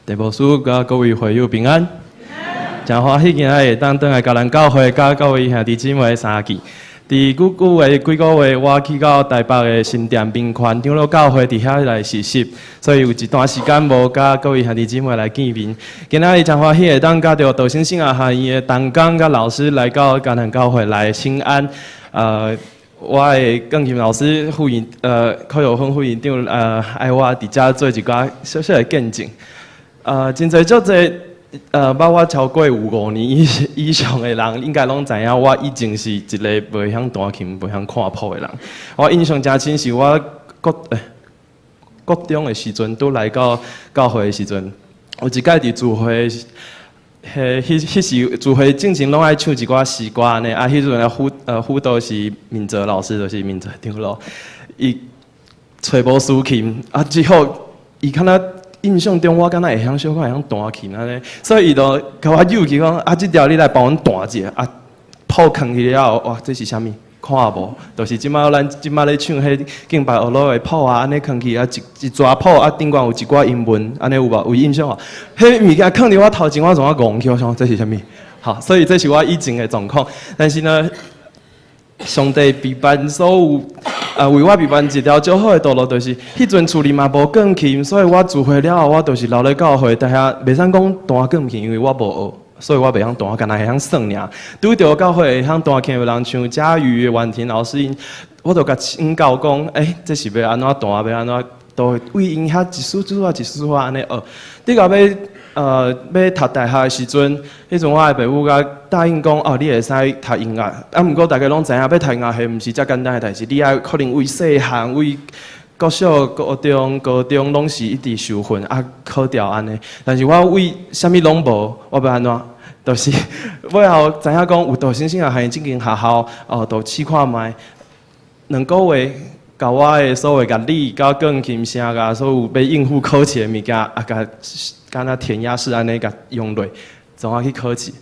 地牧师甲各位会友平安，真欢喜今仔会当来甲咱教会，甲各位兄弟姊妹相聚。伫几个月，我去到台北的新店宾馆长老教会伫遐来实习，所以有一段时间无甲各位兄弟姊妹来见面。今仔日真欢喜会当甲着道新生啊学院的同工甲老师来到甲咱教会来请安。我的钢琴老师副院柯有芬副院长爱我伫遮做一寡小小的见证。真侪足侪捌我超过有5年以上的人，应该拢知影我以前是一个袂晓弹琴、袂晓看谱的人。我印象真深是我国中的时阵，拄来到教会的时阵，有一届伫聚会。迄时聚会进前拢爱唱一寡诗歌安尼，迄阵的辅导是明哲老师，就是明哲长老，伊找无抒琴，之后伊敢若印象中我敢若会晓小可会晓弹琴安尼，所以伊就甲我诱起讲，即条你来帮阮弹者，谱囥起了后，哇，这是啥物？看无，就是咱即马咧唱迄敬拜俄罗的谱安尼囥起一抓谱顶悬有一寡英文，安尼有无？有印象无？迄物件囥伫我头前，我总啊戆起，我想这是啥物？好，所以这是我以前的状况。但是呢，上帝备办所有为我备办一条较好的道路，就是迄阵厝里嘛无钢琴，所以我聚会了后，我就是留咧教会，但遐袂使讲弹钢琴，因为我无学。所以我袂晓弹，干那会晓算尔。拄着教会会晓弹琴的人，像佳瑜、婉婷老师因，我就甲请教讲，这是要安怎弹，要安怎，都为因遐一丝丝啊，一丝丝啊安尼学。你到要读大学的时阵，迄阵我的爸母甲答应讲，你会使读音乐。毋过大家拢知影，要读音乐系毋是遮简单的代志，你爱可能为细汉为。国小、高中拢是一直受训考调安尼，但是我为啥物拢无，我要安怎？就是尾后知影讲有道新生啊，系这间学校就试看卖2个月，甲我的所有乐理、甲钢琴声甲所有要应付考试的物件，甲敢若填鸭式安尼甲用落，总去考试。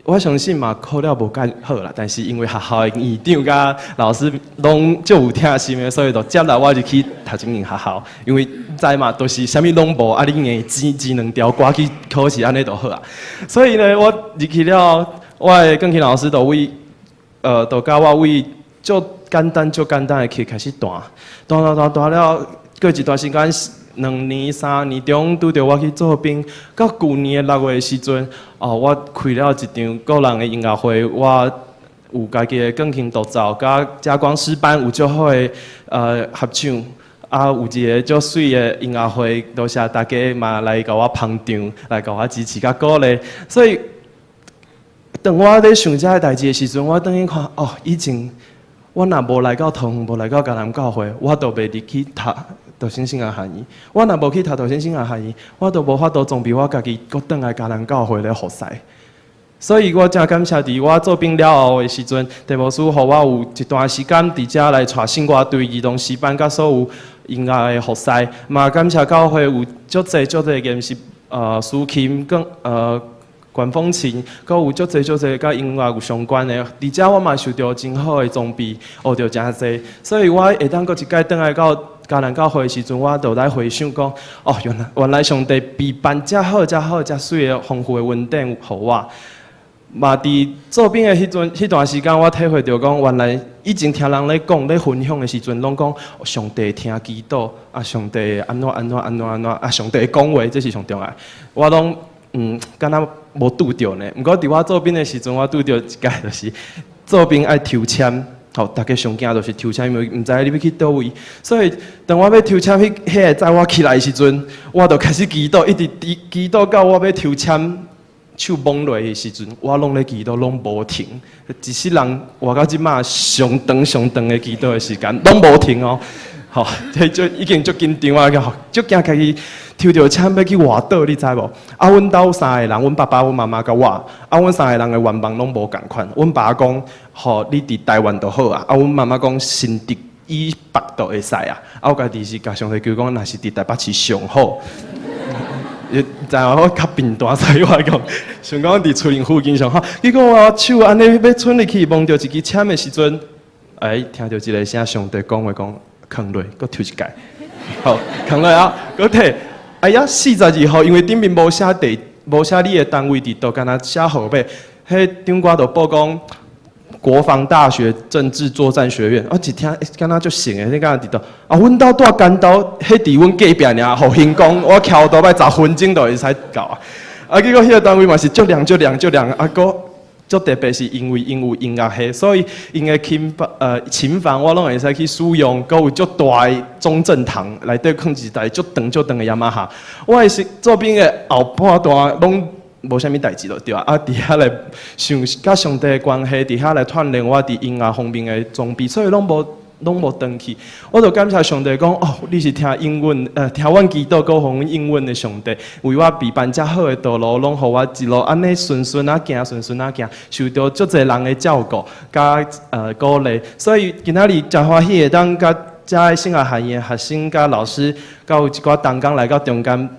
我相信嘛，考了无介好啦，但是因为学校的院长甲老师拢足有疼心的，所以就接来我就去读这间学校。因为知嘛，都是啥物拢无，你硬钱2条歌去考试安尼就好啊。所以呢，我入去了，我的钢琴老师就就教我为足简单的曲开始弹了，过一段时间。2年、3年中，拄着我去做兵，到去年的6月的时阵，我开了一场个人的音乐会，我有家己的钢琴独奏，甲嘉光师班有足好的合唱，有一个足水的音乐会，多谢大家嘛来甲我捧场，来甲我支持甲鼓励，所以当我咧想这个代志的时阵，我等于看以前我若无来到桃园，无来到嘉南教会，我都袂入去读。道新生啊学院，我若无去读道新生啊学院，我都无法度装备我家己，搁倒来嘉南教会咧服侍。所以我真感谢伫我做兵了后的时阵，地牧师予我有一段时间伫遮来带新歌队儿童诗班，甲所有音乐的服侍。嘛感谢教会有足侪研习抒琴跟管风琴，佮有足侪甲音乐有相关的。伫遮我嘛受到真好的装备，学到真侪，所以我会当搁一届倒来到。嘉南教会的时阵，我就来回想讲，原来上帝备办遮好、遮水的丰富的恩典予我。嘛，伫做兵的迄段时间，我体会到讲，原来以前听人咧讲、咧分享的时阵，拢讲上帝听祈祷，上帝安怎，上帝讲话，这是上重要。我拢敢若无拄着呢。毋过伫我做兵的时阵，我拄着一届就是做兵爱抽签。大家上惊就是抽签，因为毋知你要去倒位，所以当我要抽签迄个在我起来的时阵，我就开始祈祷，一直祈祷到我要抽签手摸落的时阵，我拢咧祈祷，拢无停。一世人活到即马上长的祈祷的时间，拢无停哦。这就已经足紧张啊！足惊家己抽到签要去外岛，你知无？阮兜3个人，阮爸爸、阮妈妈甲我，阮3个人的愿望拢无共款。阮爸讲，你伫台湾就好啊。阮妈妈讲，新竹以北都会使啊。我家己是甲上帝求讲，若是伫台北市上好。知影我较贫惰，所以我讲，想讲伫厝林附近上好。结果我手安尼要伸入去，摸到一支签的时阵，听到一个声，上帝讲话讲。扛落，搁抽一届，好，扛落啊，搁摕，哎呀，42号因为顶面无写地，无写你的单位伫倒，干那写号码，迄长官就报讲。国防大学政治作战学院，我一听，敢若足神诶，你敢若伫倒？啊，阮兜住干兜，迄伫阮隔壁尔，互因讲，我翘倒摆10分钟就会使到啊。啊，结果迄个单位嘛是足亮，啊个足特别是因为因有音乐系，所以因诶琴房我拢会使去使用，佮有足大诶中正堂内底放一台足长诶雅马哈。我诶是左边诶后半段拢。无啥物代志就对啊！啊，伫遐来想甲上帝的关系，伫遐来锻炼我伫音乐方面的装备，所以拢无断去。我就感谢上帝讲，哦，你是听英文，听阮祈祷，佮互阮英文的上帝，为我备办遮好的道路，拢互我一路安尼顺顺啊行，受到足侪人的照顾，甲鼓励。所以今仔日真欢喜会当甲遮圣乐学院的学生甲老师，甲有一寡同工来到中间。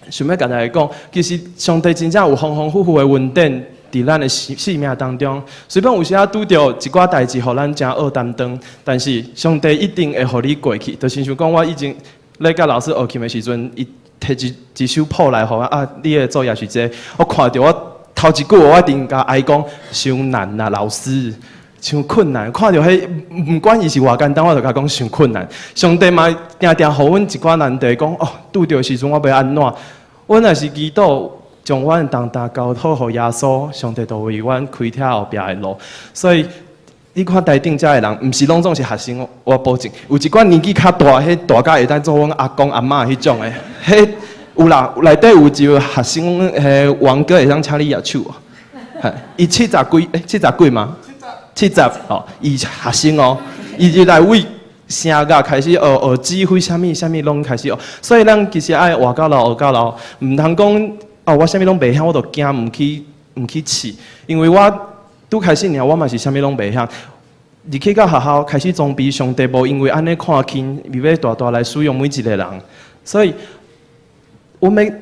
想要甲大家讲，其实上帝真正有丰丰富富的恩典伫咱的生命当中。虽然有时啊拄着一寡代志，互咱真恶担当，但是上帝一定会互你过去。就亲像讲，我以前咧甲老师学琴的时阵，伊摕一首谱来互我啊，你的作业是这个。我看着我头一句，我一定甲伊讲，伤难啊，老师。伤困难，看到迄，毋管伊是偌简单，我就甲讲伤困难。上帝嘛，定互阮一寡难题，讲哦，拄着时阵我要安怎？阮若是祈祷，将阮的重担交托互耶稣，上帝就为阮开拓后壁的路。所以，你看台顶遮的人，毋是拢总是学生，我保证，有一寡年纪较大，迄大甲会当做阮阿公阿嬷迄种的，迄有啦，内底有一个学生，王哥会当请你握手哦，伊70几嘛？70哦，伊学生哦，伊就来为声乐开始学指挥，啥物拢开始学。所以咱其实爱活到老，毋通讲哦，我啥物拢袂晓，我就惊毋去试。因为我拄开始尔，我嘛是啥物拢袂晓。入去到学校开始装备，上帝无因为安尼看轻，要大来使用每一个人。所以，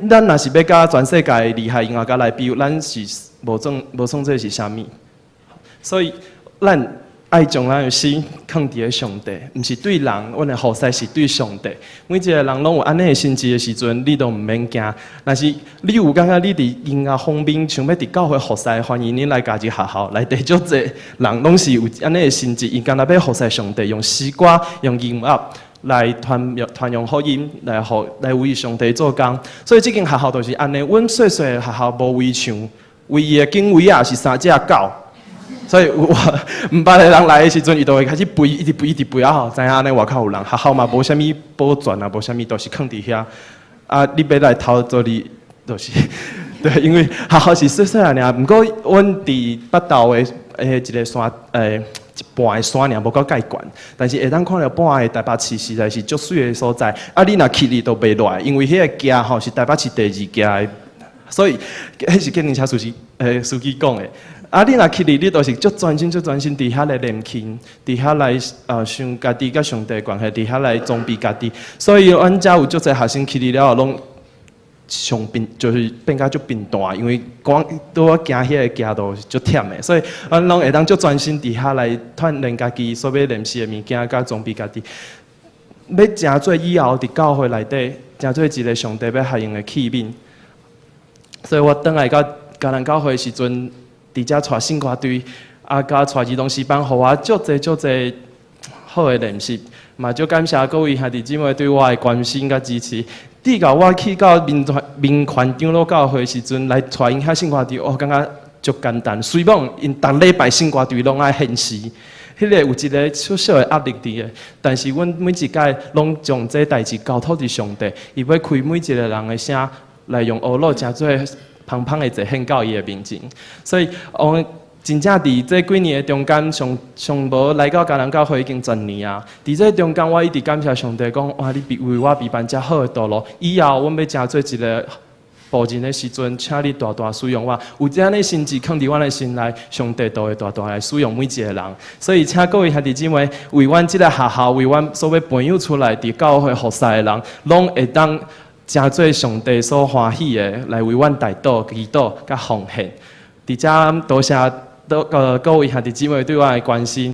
咱若是要甲全世界厉害音乐家来比，咱是无算这是啥物。所以。咱爱将咱的心放伫个上帝，毋是对人，阮的后世是对上帝。每一个人拢有安尼的心志的时阵，你都毋免惊。但是你有感觉你伫音乐方面想要伫教会服侍，欢迎你来家己学校内底足侪人拢是有安尼的心志，伊干那要服侍上帝，用诗歌、用音乐来传扬福音，来为上帝做工。所以即间学校就是安尼，阮细细的学校无围墙，唯一的警卫啊是3只狗。所以我毋捌的人来的时阵，伊就会开始背，一直背啊吼，知影安尼外口有人，学校嘛无啥物保全啊，无啥物，都是放伫遐。啊，你要来偷做你，就是对，因为学校是细细啊尔，毋过阮伫北投的一个山一半的山尔，无够介悬，但是会当看到半个台北市实在是足水的所在。啊，你若去你都袂落，因为迄个家吼是台北市第2家的，所以迄是建宁车司机讲的。啊！你若去哩，你都是足专心伫遐来练琴，伫遐来想家己甲上帝关系，伫遐来装备家己。所以阮遮有足侪学生去哩了后，拢上变就是变甲足变大，因为光拄我行迄个街道足忝的，所以阮拢会当足专心伫遐来锻炼家己所要练习的物件，甲装备家己。要诚做以后伫教会内底，诚做一个上帝要合用的器皿。所以我倒来到嘉南教会的时阵。伫遮带圣歌队，啊，甲带儿童诗班，互我足侪好的练习，嘛足感谢各位兄弟姊妹对我的关心甲支持。至到我去到民权长老教会的时阵，来带因遐圣歌队，我感觉足简单。虽然因逐礼拜圣歌队拢爱献诗，迄个有一个小小的压力伫个，但是阮每一届拢将这代志交托伫上帝，伊要开每一个人的声，来用学路诚做。芳芳的一献到伊的面前，所以真正伫这几年的中间，上无来到嘉南教会已经10年啊。伫这中间，我一直感谢上帝讲，哇，你为我备办遮好的道路，以后阮要诚做一个仆人的时阵，请你大使用我。有这样的心志放伫阮的心内，上帝都会大来使用每一个人。所以，请各位兄弟姊妹为阮这个学校，为阮所有朋友出来伫教会服侍的人，拢会当。诚做上帝所欢喜的，来为阮代祷、祈祷、甲奉献。伫遮多谢各位兄弟姊妹对我的关心，